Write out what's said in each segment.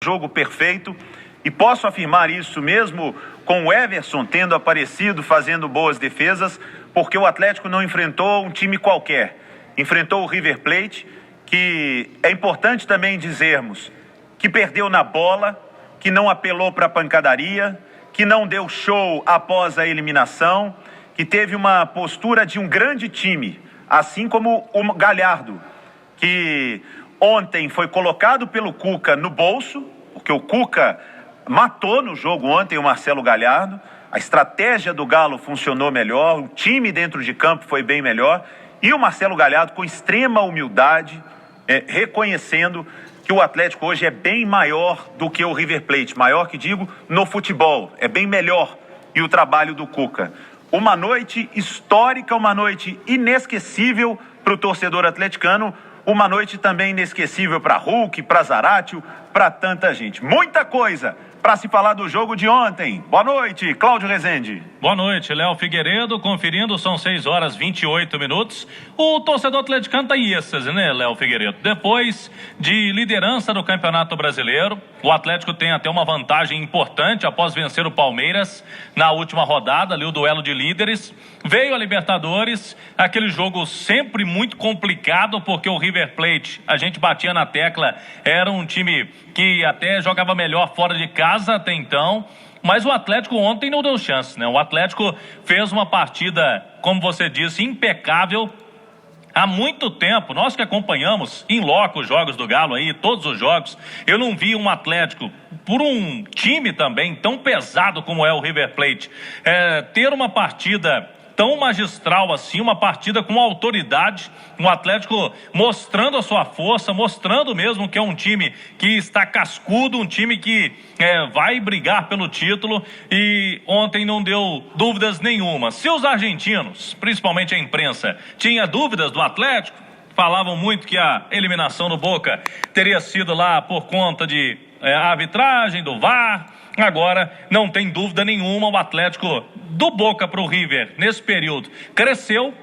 jogo perfeito, e posso afirmar isso mesmo com o Everson tendo aparecido, fazendo boas defesas, porque o Atlético não enfrentou um time qualquer, enfrentou o River Plate, que é importante também dizermos que perdeu na bola, que não apelou para a pancadaria, que não deu show após a eliminação, que teve uma postura de um grande time, assim como o Galhardo, que ontem foi colocado pelo Cuca no bolso, porque o Cuca matou no jogo ontem o Marcelo Galhardo, a estratégia do Galo funcionou melhor, o time dentro de campo foi bem melhor, e o Marcelo Galhardo com extrema humildade, reconhecendo que o Atlético hoje é bem maior do que o River Plate, maior que digo no futebol, é bem melhor, e o trabalho do Cuca. Uma noite histórica, uma noite inesquecível para o torcedor atleticano, uma noite também inesquecível para Hulk, para Zaratio, para tanta gente. Muita coisa para se falar do jogo de ontem. Boa noite, Cláudio Rezende. Boa noite, Léo Figueiredo, conferindo, são 6h28. O torcedor atleticano está em êxtase, né, Léo Figueiredo? Depois de liderança do Campeonato Brasileiro, o Atlético tem até uma vantagem importante após vencer o Palmeiras na última rodada, ali o duelo de líderes. Veio a Libertadores, aquele jogo sempre muito complicado, porque o River Plate, a gente batia na tecla, era um time que até jogava melhor fora de casa até então, mas o Atlético ontem não deu chance, né? O Atlético fez uma partida, como você disse, impecável. Há muito tempo, nós que acompanhamos em loco os jogos do Galo aí, todos os jogos, eu não vi um Atlético, por um time também tão pesado como é o River Plate, ter uma partida tão magistral assim, uma partida com autoridade, um Atlético mostrando a sua força, mostrando mesmo que é um time que está cascudo, um time que vai brigar pelo título, e ontem não deu dúvidas nenhuma. Se os argentinos, principalmente a imprensa, tinha dúvidas do Atlético, falavam muito que a eliminação do Boca teria sido lá por conta de arbitragem, do VAR. Agora, não tem dúvida nenhuma, o Atlético do Boca para o River, nesse período, cresceu,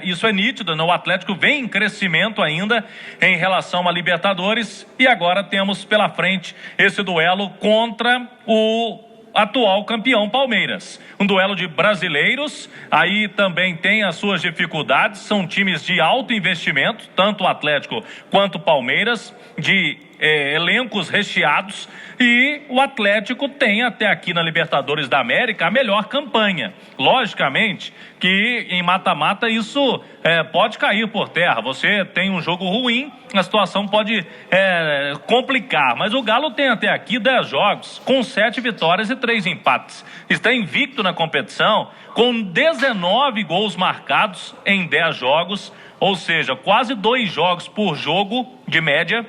isso é nítido, né? O Atlético vem em crescimento ainda em relação a Libertadores, e agora temos pela frente esse duelo contra o atual campeão Palmeiras, um duelo de brasileiros, aí também tem as suas dificuldades, são times de alto investimento, tanto o Atlético quanto o Palmeiras, de elencos recheados, e o Atlético tem até aqui na Libertadores da América a melhor campanha. Logicamente que em mata-mata isso pode cair por terra, você tem um jogo ruim, a situação pode complicar, mas o Galo tem até aqui 10 jogos, com 7 vitórias e 3 empates, está invicto na competição, com 19 gols marcados em 10 jogos, ou seja, quase 2 jogos por jogo de média,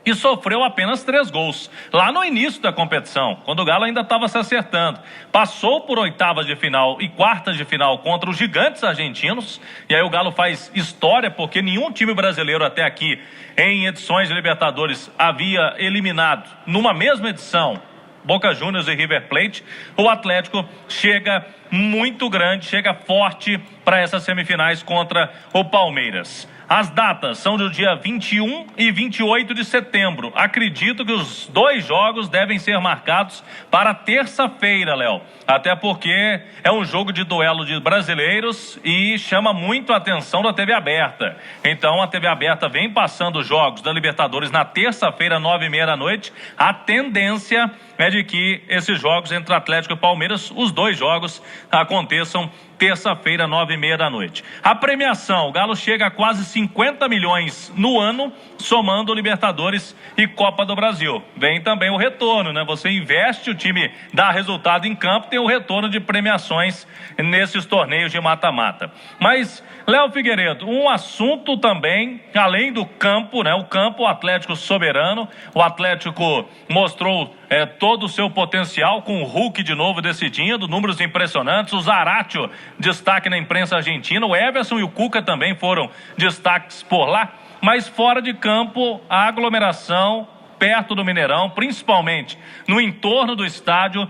e sofreu apenas 3 gols, lá no início da competição, quando o Galo ainda estava se acertando. Passou por oitavas de final e quartas de final contra os gigantes argentinos, e aí o Galo faz história, porque nenhum time brasileiro até aqui, em edições de Libertadores, havia eliminado, numa mesma edição, Boca Juniors e River Plate. O Atlético chega muito grande, chega forte para essas semifinais contra o Palmeiras. As datas são do dia 21 e 28 de setembro. Acredito que os 2 jogos devem ser marcados para terça-feira, Léo. Até porque é um jogo de duelo de brasileiros e chama muito a atenção da TV aberta. Então a TV aberta vem passando os jogos da Libertadores na terça-feira, 9h30 da noite. A tendência é de que esses jogos entre Atlético e Palmeiras, os 2 jogos, aconteçam terça-feira, 9h30 da noite. A premiação, o Galo chega a quase 50 milhões no ano, somando Libertadores e Copa do Brasil. Vem também o retorno, né? Você investe, o time dá resultado em campo, tem o retorno de premiações nesses torneios de mata-mata. Mas, Léo Figueiredo, um assunto também, além do campo, né? O campo, o Atlético soberano, o Atlético mostrou todo o seu potencial, com o Hulk de novo decidindo, números impressionantes, o Zaratio, destaque na imprensa argentina, o Everson e o Cuca também foram destaques por lá, mas fora de campo, a aglomeração perto do Mineirão, principalmente no entorno do estádio,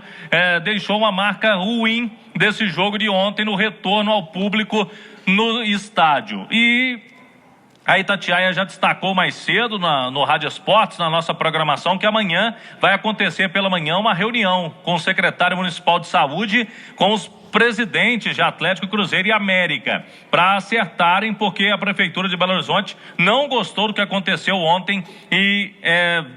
deixou uma marca ruim desse jogo de ontem, no retorno ao público no estádio. E A Itatiaia já destacou mais cedo no Rádio Esportes, na nossa programação, que amanhã vai acontecer pela manhã uma reunião com o secretário municipal de saúde, com os presidentes de Atlético, Cruzeiro e América, para acertarem, porque a Prefeitura de Belo Horizonte não gostou do que aconteceu ontem e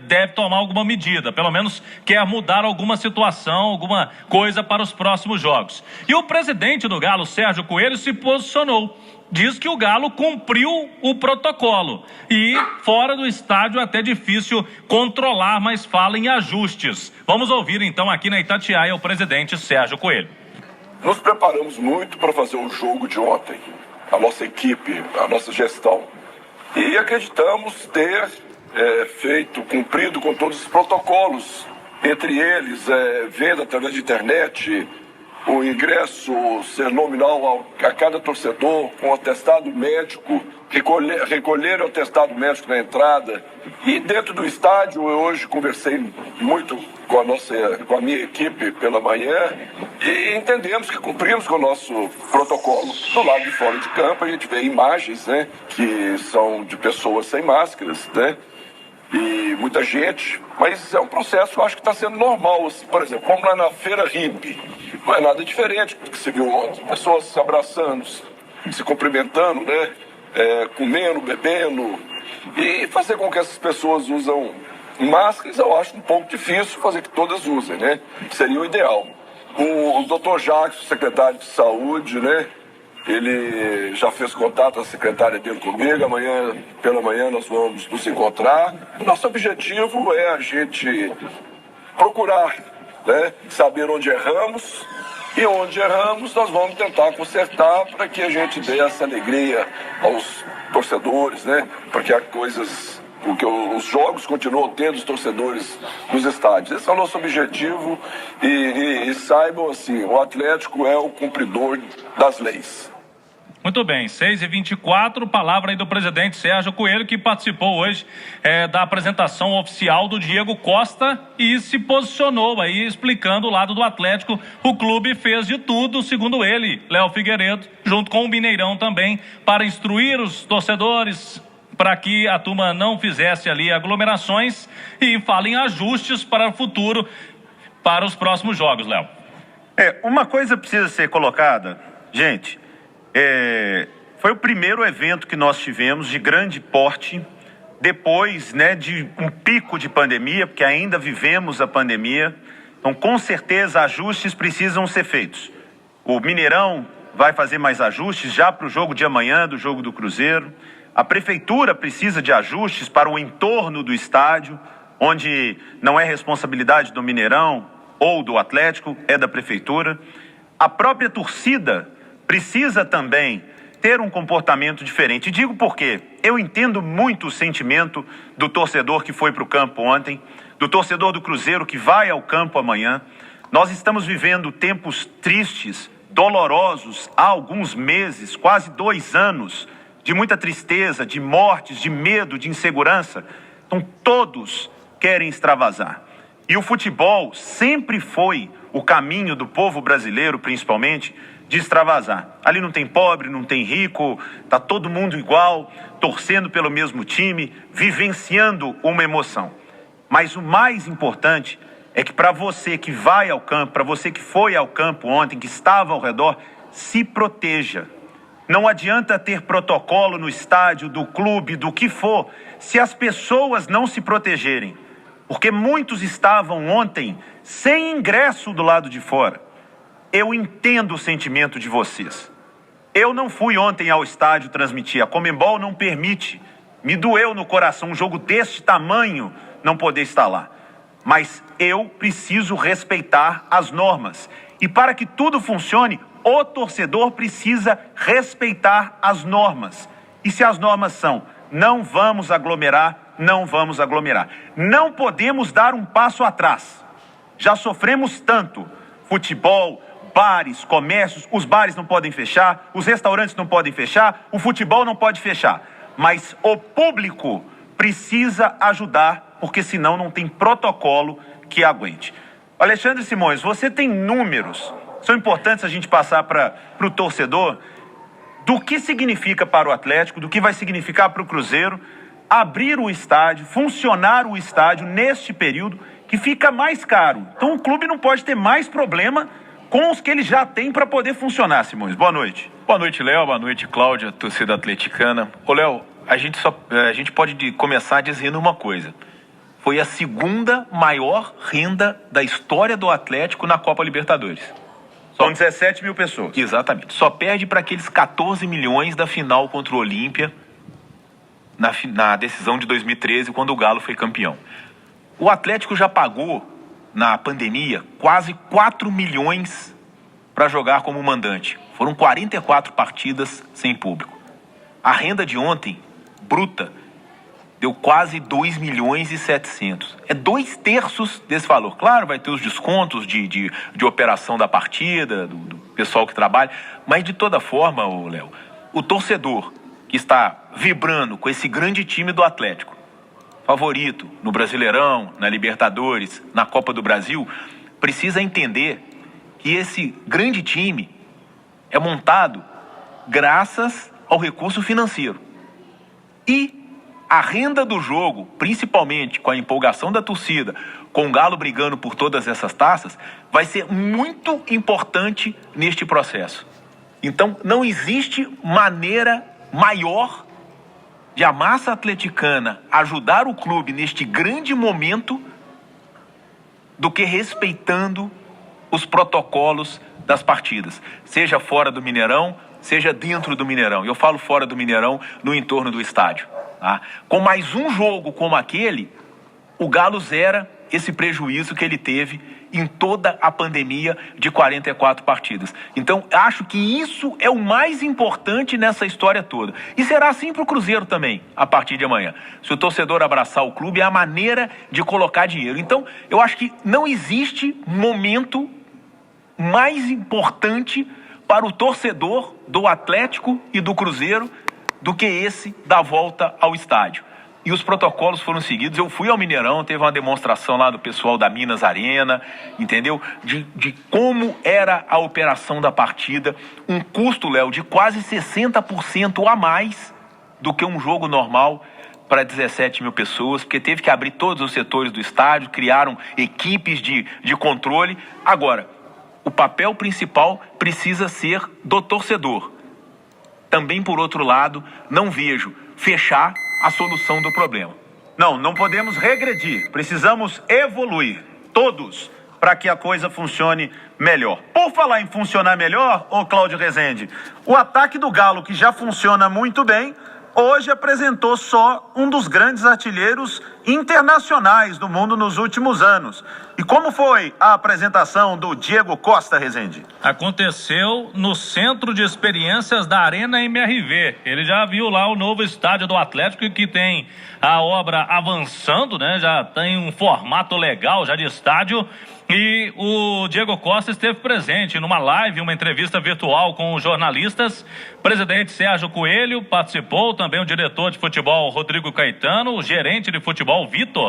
deve tomar alguma medida, pelo menos quer mudar alguma situação, alguma coisa para os próximos jogos. E o presidente do Galo, Sérgio Coelho, se posicionou. Diz que o Galo cumpriu o protocolo e fora do estádio é até difícil controlar, mas fala em ajustes. Vamos ouvir então aqui na Itatiaia o presidente Sérgio Coelho. Nos preparamos muito para fazer o jogo de ontem, a nossa equipe, a nossa gestão. E acreditamos ter cumprido com todos os protocolos, entre eles venda através de internet, o ingresso ser nominal a cada torcedor, com atestado médico, recolher o atestado médico na entrada. E dentro do estádio, eu hoje conversei muito com a minha equipe pela manhã e entendemos que cumprimos com o nosso protocolo. Do lado de fora de campo, a gente vê imagens, né, que são de pessoas sem máscaras, né? E muita gente, mas é um processo que eu acho que está sendo normal, assim, por exemplo, como lá na Feira Hippie, não é nada diferente do que se viu ontem, pessoas se abraçando, se cumprimentando, né, comendo, bebendo, e fazer com que essas pessoas usam máscaras, eu acho um pouco difícil fazer que todas usem, né, seria o ideal. O Dr. Jackson, secretário de Saúde, né, ele já fez contato, a secretária dele comigo, pela manhã nós vamos nos encontrar. O nosso objetivo é a gente procurar, né, saber onde erramos, e onde erramos nós vamos tentar consertar para que a gente dê essa alegria aos torcedores, né, porque porque os jogos continuam tendo os torcedores nos estádios. Esse é o nosso objetivo e saibam assim, o Atlético é o cumpridor das leis. Muito bem, 6h24, palavra aí do presidente Sérgio Coelho, que participou hoje da apresentação oficial do Diego Costa e se posicionou aí explicando o lado do Atlético. O clube fez de tudo, segundo ele, Léo Figueiredo, junto com o Mineirão também, para instruir os torcedores, para que a turma não fizesse ali aglomerações e fala em ajustes para o futuro, para os próximos jogos, Léo. Uma coisa precisa ser colocada, gente. Foi o primeiro evento que nós tivemos de grande porte, depois, né, de um pico de pandemia, porque ainda vivemos a pandemia. Então, com certeza, ajustes precisam ser feitos. O Mineirão vai fazer mais ajustes já para o jogo de amanhã, do jogo do Cruzeiro. A Prefeitura precisa de ajustes para o entorno do estádio, onde não é responsabilidade do Mineirão ou do Atlético, é da Prefeitura. A própria torcida precisa também ter um comportamento diferente. E digo por quê? Eu entendo muito o sentimento do torcedor que foi para o campo ontem, do torcedor do Cruzeiro que vai ao campo amanhã. Nós estamos vivendo tempos tristes, dolorosos, há alguns meses, quase 2 anos, de muita tristeza, de mortes, de medo, de insegurança. Então todos querem extravasar. E o futebol sempre foi o caminho do povo brasileiro, principalmente, de extravasar. Ali não tem pobre, não tem rico, tá todo mundo igual, torcendo pelo mesmo time, vivenciando uma emoção. Mas o mais importante é que para você que vai ao campo, para você que foi ao campo ontem, que estava ao redor, se proteja. Não adianta ter protocolo no estádio, do clube, do que for, se as pessoas não se protegerem. Porque muitos estavam ontem sem ingresso do lado de fora. Eu entendo o sentimento de vocês. Eu não fui ontem ao estádio transmitir. A Conmebol não permite. Me doeu no coração um jogo deste tamanho não poder estar lá. Mas eu preciso respeitar as normas. E para que tudo funcione, o torcedor precisa respeitar as normas. E se as normas são, não vamos aglomerar, não vamos aglomerar. Não podemos dar um passo atrás. Já sofremos tanto. Futebol, bares, comércios, os bares não podem fechar, os restaurantes não podem fechar, o futebol não pode fechar. Mas o público precisa ajudar, porque senão não tem protocolo que aguente. Alexandre Simões, você tem números, são importantes a gente passar para o torcedor, do que significa para o Atlético, do que vai significar para o Cruzeiro abrir o estádio, funcionar o estádio neste período que fica mais caro. Então o clube não pode ter mais problema com os que ele já tem para poder funcionar, Simões. Boa noite. Boa noite, Léo. Boa noite, Cláudia, torcida atleticana. Ô, Léo, a gente pode começar dizendo uma coisa. Foi a segunda maior renda da história do Atlético na Copa Libertadores. São 17 mil pessoas. Exatamente. Só perde para aqueles 14 milhões da final contra o Olímpia na decisão de 2013, quando o Galo foi campeão. O Atlético já pagou, na pandemia, quase 4 milhões para jogar como mandante. Foram 44 partidas sem público. A renda de ontem, bruta, deu quase 2 milhões e 700. É 2/3 desse valor. Claro, vai ter os descontos de operação da partida, do pessoal que trabalha, mas de toda forma, Léo, o torcedor que está vibrando com esse grande time do Atlético, favorito no Brasileirão, na Libertadores, na Copa do Brasil, precisa entender que esse grande time é montado graças ao recurso financeiro. E a renda do jogo, principalmente com a empolgação da torcida, com o Galo brigando por todas essas taças, vai ser muito importante neste processo. Então, não existe maneira maior de a massa atleticana ajudar o clube neste grande momento do que respeitando os protocolos das partidas, seja fora do Mineirão, seja dentro do Mineirão. Eu falo fora do Mineirão, no entorno do estádio. Tá? Com mais um jogo como aquele, o Galo zera esse prejuízo que ele teve em toda a pandemia de 44 partidas. Então, acho que isso é o mais importante nessa história toda. E será assim para o Cruzeiro também, a partir de amanhã. Se o torcedor abraçar o clube, é a maneira de colocar dinheiro. Então, eu acho que não existe momento mais importante para o torcedor do Atlético e do Cruzeiro do que esse da volta ao estádio. E os protocolos foram seguidos. Eu fui ao Mineirão, teve uma demonstração lá do pessoal da Minas Arena, entendeu? De como era a operação da partida. Um custo, Léo, de quase 60% a mais do que um jogo normal para 17 mil pessoas, porque teve que abrir todos os setores do estádio, criaram equipes de controle. Agora, o papel principal precisa ser do torcedor. Também, por outro lado, não vejo fechar a solução do problema. Não podemos regredir. Precisamos evoluir, todos, para que a coisa funcione melhor. Por falar em funcionar melhor, ô Cláudio Rezende, o ataque do Galo, que já funciona muito bem, hoje apresentou só um dos grandes artilheiros internacionais do mundo nos últimos anos. E como foi a apresentação do Diego Costa, Rezende? Aconteceu no Centro de Experiências da Arena MRV. Ele já viu lá o novo estádio do Atlético, que tem a obra avançando, né? Já tem um formato legal já de estádio. E o Diego Costa esteve presente numa live, uma entrevista virtual com os jornalistas. O presidente Sérgio Coelho participou, também o diretor de futebol Rodrigo Caetano, o gerente de futebol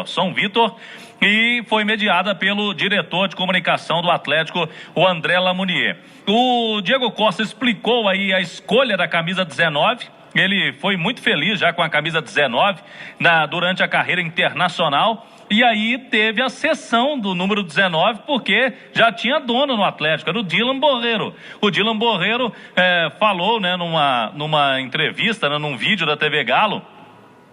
São Vitor, e foi mediada pelo diretor de comunicação do Atlético, o André Lamounier. O Diego Costa explicou aí a escolha da camisa 19. Ele foi muito feliz já com a camisa 19 durante a carreira internacional. E aí teve a cessão do número 19, porque já tinha dono no Atlético, era o Dylan Borreiro. O Dylan Borreiro falou, né, numa entrevista, né, num vídeo da TV Galo,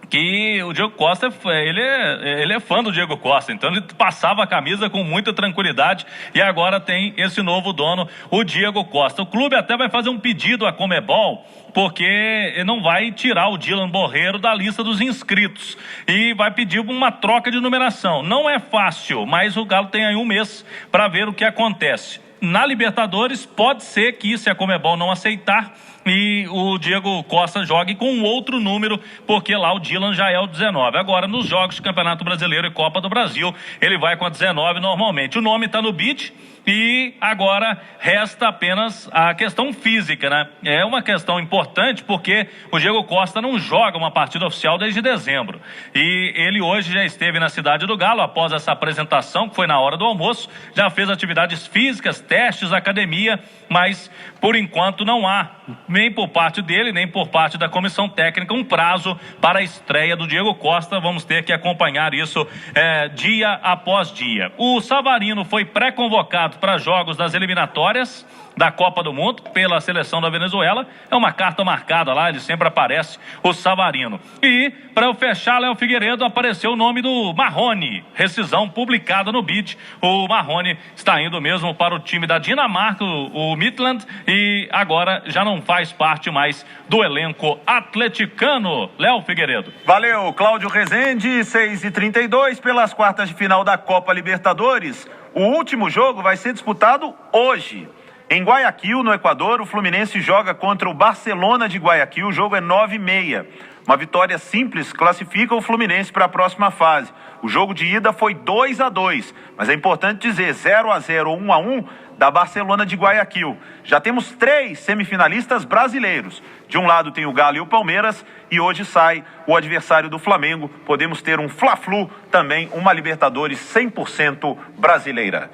que o Diego Costa, ele é fã do Diego Costa, então ele passava a camisa com muita tranquilidade, e agora tem esse novo dono, o Diego Costa. O clube até vai fazer um pedido à Conmebol, porque não vai tirar o Dylan Borreiro da lista dos inscritos, e vai pedir uma troca de numeração. Não é fácil, mas o Galo tem aí um mês para ver o que acontece. Na Libertadores, pode ser que, se a Conmebol não aceitar, e o Diego Costa jogue com um outro número, porque lá o Dylan já é o 19. Agora, nos jogos de Campeonato Brasileiro e Copa do Brasil, ele vai com a 19 normalmente. O nome está no bid e agora resta apenas a questão física, né? É uma questão importante porque o Diego Costa não joga uma partida oficial desde dezembro. E ele hoje já esteve na cidade do Galo após essa apresentação, que foi na hora do almoço, já fez atividades físicas, testes, academia, mas por enquanto não há, nem por parte dele, nem por parte da comissão técnica, um prazo para a estreia do Diego Costa. Vamos ter que acompanhar isso dia após dia. O Savarino foi pré-convocado para jogos das eliminatórias da Copa do Mundo pela seleção da Venezuela. É uma carta marcada lá, ele sempre aparece, o Savarino. E, para eu fechar, Léo Figueiredo, apareceu o nome do Marrone, rescisão publicada no BID. O Marrone está indo mesmo para o time da Dinamarca, o Midland, e agora já não faz parte mais do elenco atleticano. Léo Figueiredo. Valeu, Cláudio Rezende, 6h32 pelas quartas de final da Copa Libertadores. O último jogo vai ser disputado hoje. Em Guayaquil, no Equador, o Fluminense joga contra o Barcelona de Guayaquil. O jogo é 9h30. Uma vitória simples classifica o Fluminense para a próxima fase. O jogo de ida foi 2-2, mas é importante dizer 0-0 ou 1-1 da Barcelona de Guayaquil. Já temos 3 semifinalistas brasileiros. De um lado tem o Galo e o Palmeiras, e hoje sai o adversário do Flamengo. Podemos ter um Fla-Flu, também uma Libertadores 100% brasileira.